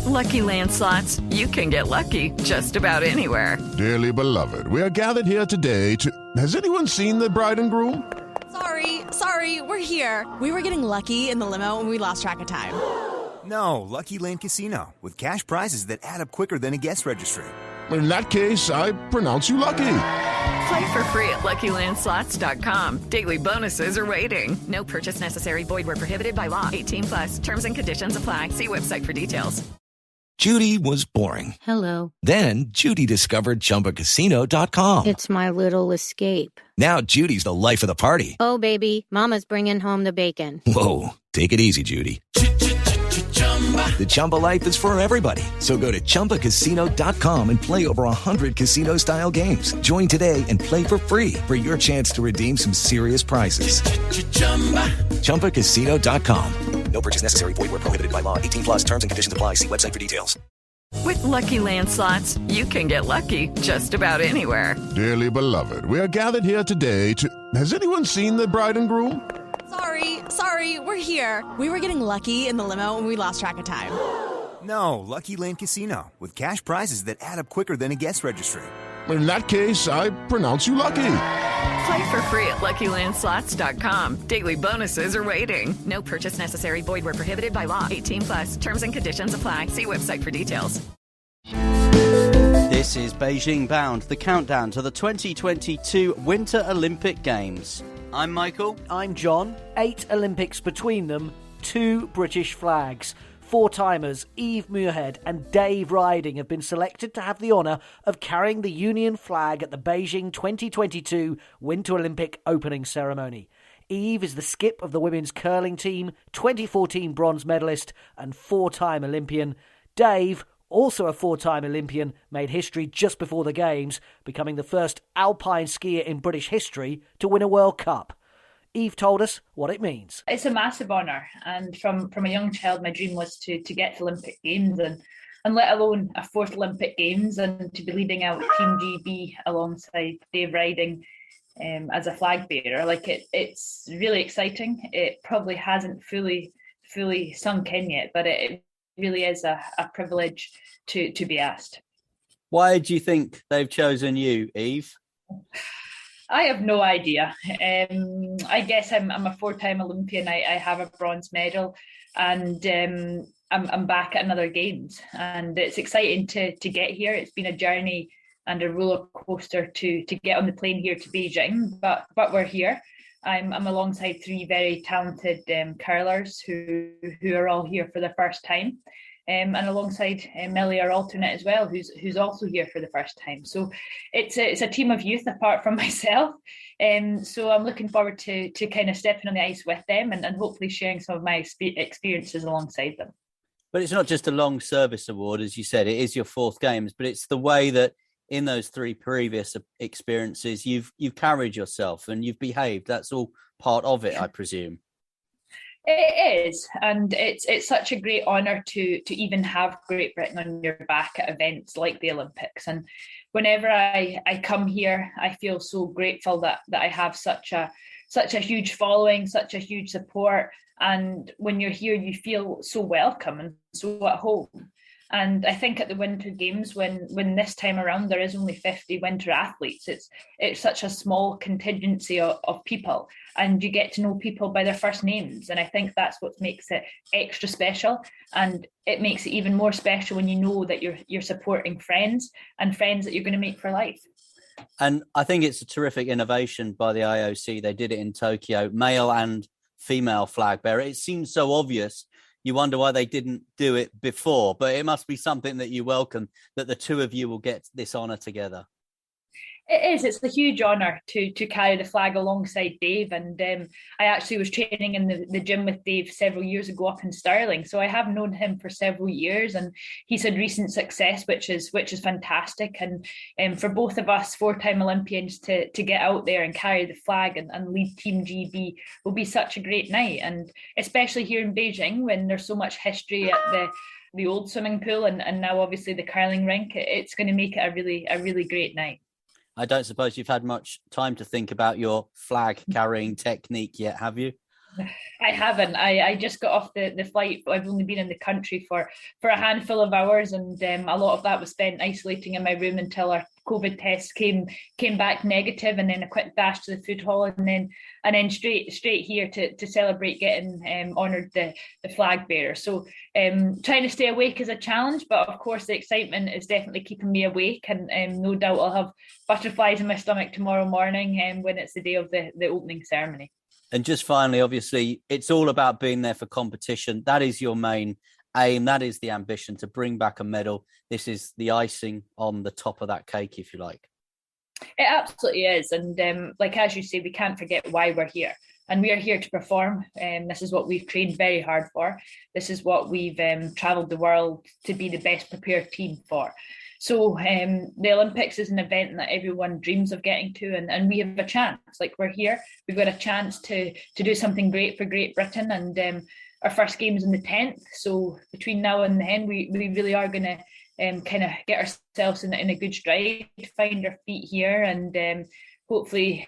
With Lucky Land Slots, you can get lucky just about anywhere. Dearly beloved, we are gathered here today to... Has anyone seen the bride and groom? Sorry, we're here. We were getting lucky in the limo and we lost track of time. No, Lucky Land Casino, with cash prizes that add up quicker than a guest registry. In that case, I pronounce you lucky. Play for free at LuckyLandSlots.com. Daily bonuses are waiting. No purchase necessary. Void where prohibited by law. 18+. Terms and conditions apply. See website for details. Judy was boring. Hello. Then Judy discovered ChumbaCasino.com. It's my little escape. Now Judy's the life of the party. Oh, baby, mama's bringing home the bacon. Whoa, take it easy, Judy. The Chumba life is for everybody. So go to ChumbaCasino.com and play over 100 casino-style games. Join today and play for free for your chance to redeem some serious prizes. ChumbaCasino.com. No purchase necessary. Void where prohibited by law. 18+. Terms and conditions apply. See website for details. With Lucky Land Slots, you can get lucky just about anywhere. Dearly beloved, we are gathered here today to... Has anyone seen the bride and groom? Sorry, we're here. We were getting lucky in the limo and we lost track of time. No, Lucky Land Casino, with cash prizes that add up quicker than a guest registry. In that case, I pronounce you lucky. Play for free at LuckyLandSlots.com. Daily bonuses are waiting. No purchase necessary. Void where prohibited by law. 18+. Terms and conditions apply. See website for details. This is Beijing Bound, the countdown to the 2022 Winter Olympic Games. I'm Michael. I'm John. 8 Olympics between them, 2 British flags. 4-timers Eve Muirhead and Dave Ryding have been selected to have the honour of carrying the Union flag at the Beijing 2022 Winter Olympic opening ceremony. Eve is the skip of the women's curling team, 2014 bronze medalist and 4-time Olympian. Dave, also a 4-time Olympian, made history just before the Games, becoming the first alpine skier in British history to win a World Cup. Eve told us what it means. It's a massive honour, and from a young child my dream was to get to Olympic Games and let alone a 4th Olympic Games, and to be leading out Team GB alongside Dave Ryding as a flag bearer. It's really exciting. It probably hasn't fully sunk in yet, but it really is a privilege to be asked. Why do you think they've chosen you, Eve? I have no idea. I guess I'm a 4-time Olympian. I have a bronze medal, and I'm back at another Games, and it's exciting to get here. It's been a journey and a roller coaster to get on the plane here to Beijing, but we're here. I'm alongside 3 very talented curlers who are all here for the first time. And alongside Millie, our alternate as well, who's also here for the first time. So it's a team of youth apart from myself. So I'm looking forward to kind of stepping on the ice with them and hopefully sharing some of my experiences alongside them. But it's not just a long service award, as you said, it is your 4th Games, but it's the way that in those 3 previous experiences, you've carried yourself and you've behaved. That's all part of it, I presume. It is, and it's such a great honour to even have Great Britain on your back at events like the Olympics. And whenever I come here, I feel so grateful that I have such a huge following, such a huge support. And when you're here, you feel so welcome and so at home. And I think at the Winter Games, when this time around there is only 50 winter athletes, it's such a small contingency of people, and you get to know people by their first names. And I think that's what makes it extra special. And it makes it even more special when you know that you're supporting friends and friends that you're going to make for life. And I think it's a terrific innovation by the IOC. They did it in Tokyo, male and female flag bearer. It seems so obvious. You wonder why they didn't do it before, but it must be something that you welcome, that the 2 of you will get this honour together. It is. It's a huge honour to carry the flag alongside Dave. And I actually was training in the gym with Dave several years ago up in Stirling. So I have known him for several years, and he's had recent success, which is fantastic. And for both of us 4-time Olympians to get out there and carry the flag and lead Team GB will be such a great night. And especially here in Beijing, when there's so much history at the old swimming pool and now obviously the curling rink, it's going to make it a really great night. I don't suppose you've had much time to think about your flag carrying technique yet, have you? I haven't. I just got off the flight. I've only been in the country for a handful of hours, and a lot of that was spent isolating in my room until our COVID test came back negative, and then a quick dash to the food hall, and then straight here to celebrate getting honoured the Flagbearers. So trying to stay awake is a challenge, but of course the excitement is definitely keeping me awake, and no doubt I'll have butterflies in my stomach tomorrow morning when it's the day of the opening ceremony. And just finally, obviously, it's all about being there for competition. That is your main aim. That is the ambition, to bring back a medal. This is the icing on the top of that cake, if you like. It absolutely is. And as you say, we can't forget why we're here. And we are here to perform. This is what we've trained very hard for. This is what we've travelled the world to be the best prepared team for. So the Olympics is an event that everyone dreams of getting to, and we have a chance. Like, we're here, we've got a chance to do something great for Great Britain, and our first game is on the 10th. So between now and then, we really are going to kind of get ourselves in a good stride, find our feet here, and hopefully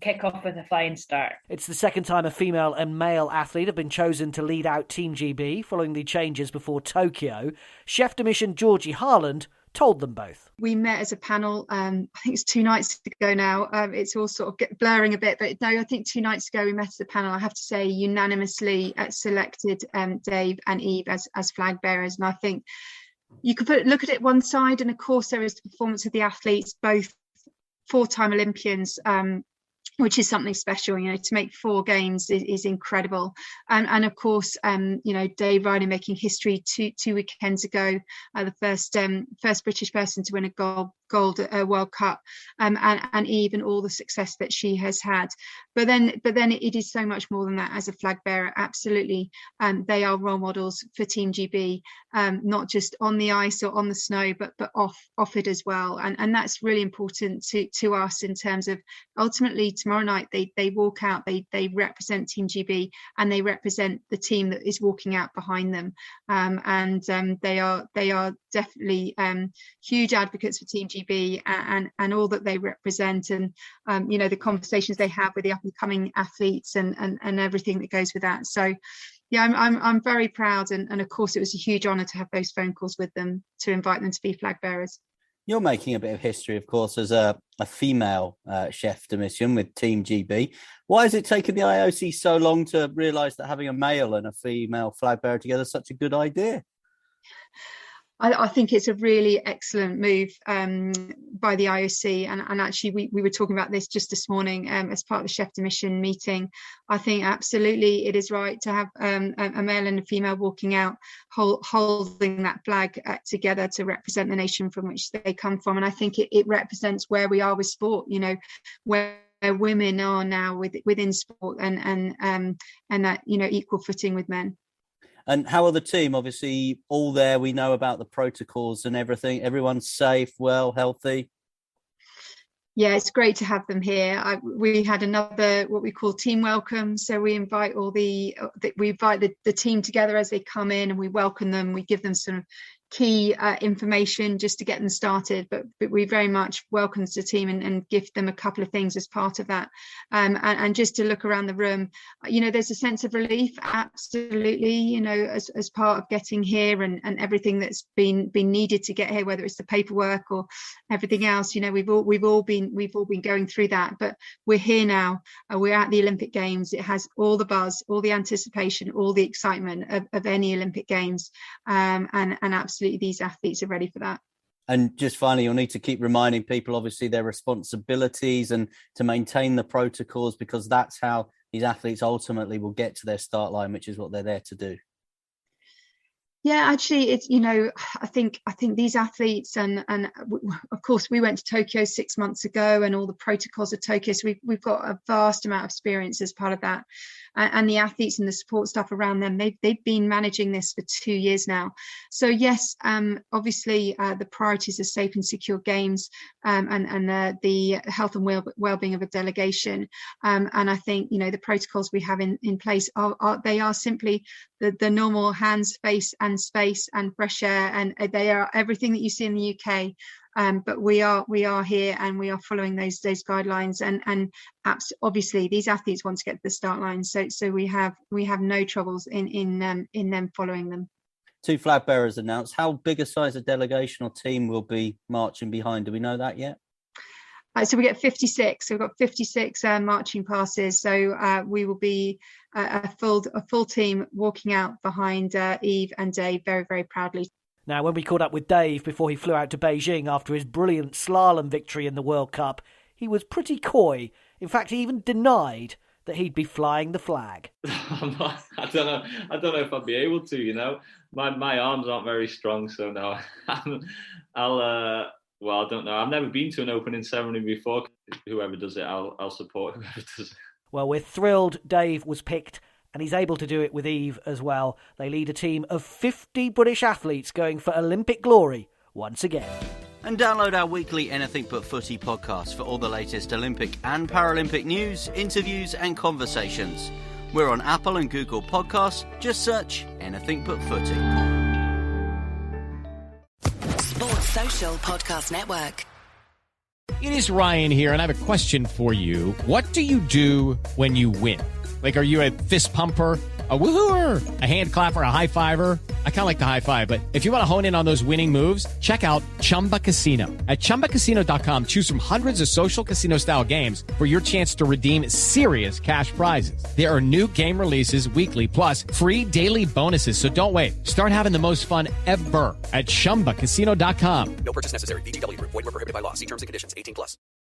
kick off with a flying start. It's the second time a female and male athlete have been chosen to lead out Team GB following the changes before Tokyo. Chef de mission Georgie Harland told them both. We met as a panel, I think it's 2 nights ago now. It's all sort of blurring a bit, but no, I think 2 nights ago we met as a panel. I have to say unanimously selected Dave and Eve as flag bearers. And I think you could look at it one side, and of course there is the performance of the athletes, both 4-time Olympians, which is something special. To make 4 games is incredible. And of course, Dave Ryding making history two weekends ago, the first British person to win a gold World Cup, and Eve and all the success that she has had. But then it is so much more than that. As a flag bearer, absolutely, they are role models for Team GB, not just on the ice or on the snow, but off it as well. And that's really important to us in terms of ultimately tomorrow night they walk out, they represent Team GB, and they represent the team that is walking out behind them. They are definitely huge advocates for Team GB and all that they represent, and the conversations they have with the up and coming athletes and everything that goes with that. So yeah, I'm very proud, and of course it was a huge honour to have those phone calls with them to invite them to be flag bearers. You're making a bit of history, of course, as a female chef de mission with Team GB. Why has it taken the IOC so long to realise that having a male and a female flag bearer together is such a good idea? I think it's a really excellent move by the IOC, and actually we were talking about this just this morning as part of the Chef de Mission meeting. I think absolutely it is right to have a male and a female walking out holding that flag together to represent the nation from which they come from, and I think it represents where we are with sport, where women are now within sport, and that equal footing with men. And how are the team? Obviously, all there. We know about the protocols and everything. Everyone's safe, well, healthy. Yeah, it's great to have them here. We had another what we call team welcome. So we invite the team together as they come in, and we welcome them. We give them some key information just to get them started, but we very much welcome the team and give them a couple of things as part of that, and just to look around the room, there's a sense of relief, absolutely, as part of getting here and everything that's been needed to get here, whether it's the paperwork or everything else. We've all been going through that, but we're here now. We're at the Olympic Games. It has all the buzz, all the anticipation, all the excitement of any Olympic Games, and absolutely these athletes are ready for that. And just finally, you'll need to keep reminding people, obviously, their responsibilities and to maintain the protocols, because that's how these athletes ultimately will get to their start line, which is what they're there to do. Yeah, actually, it's I think these athletes and of course we went to Tokyo 6 months ago, and all the protocols of Tokyo, so we've got a vast amount of experience as part of that, and the athletes and the support staff around them, they've been managing this for 2 years now. So yes, obviously the priorities are safe and secure games, and the health and well-being of a delegation, and I think the protocols we have in place are simply the normal hands, face and space and fresh air, and they are everything that you see in the UK But we are here and we are following those guidelines, and obviously these athletes want to get to the start line, so we have no troubles in them following them. 2 flag bearers announced. How big a size of delegation or team will be marching behind? Do we know that yet? So we get 56. So we've got 56 marching passes. So we will be a full team walking out behind Eve and Dave very, very proudly. Now, when we caught up with Dave before he flew out to Beijing after his brilliant slalom victory in the World Cup, he was pretty coy. In fact, he even denied that he'd be flying the flag. I don't know if I'll be able to. You know, my arms aren't very strong, so no. Well, I don't know. I've never been to an opening ceremony before. Whoever does it, I'll support whoever does it. Well, we're thrilled Dave was picked, and he's able to do it with Eve as well. They lead a team of 50 British athletes going for Olympic glory once again. And download our weekly Anything But Footy podcast for all the latest Olympic and Paralympic news, interviews and conversations. We're on Apple and Google Podcasts. Just search Anything But Footy. Sports Social Podcast Network. It is Ryan here, and I have a question for you. What do you do when you win? Like, are you a fist pumper, a woohooer, a hand clapper, a high fiver? I kind of like the high five, but if you want to hone in on those winning moves, check out Chumba Casino. At ChumbaCasino.com, choose from hundreds of social casino-style games for your chance to redeem serious cash prizes. There are new game releases weekly, plus free daily bonuses, so don't wait. Start having the most fun ever at ChumbaCasino.com. No purchase necessary. VGW. Void where prohibited by law. See terms and conditions. 18+.